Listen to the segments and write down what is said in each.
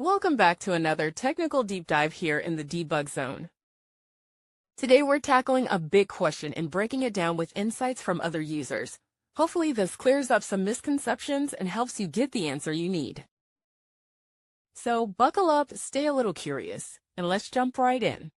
Welcome back to another technical deep dive here in the debug zone. Today we're tackling a big question and breaking it down with insights from other users. Hopefully this clears up some misconceptions and helps you get the answer you need. So buckle up, stay a little curious, and let's jump right in.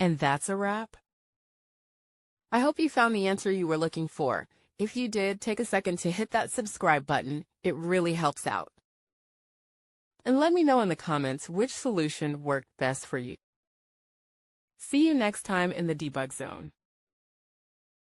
And that's a wrap. I hope you found the answer you were looking for. If you did, take a second to hit that subscribe button. It really helps out. And let me know in the comments which solution worked best for you. See you next time in the debug zone.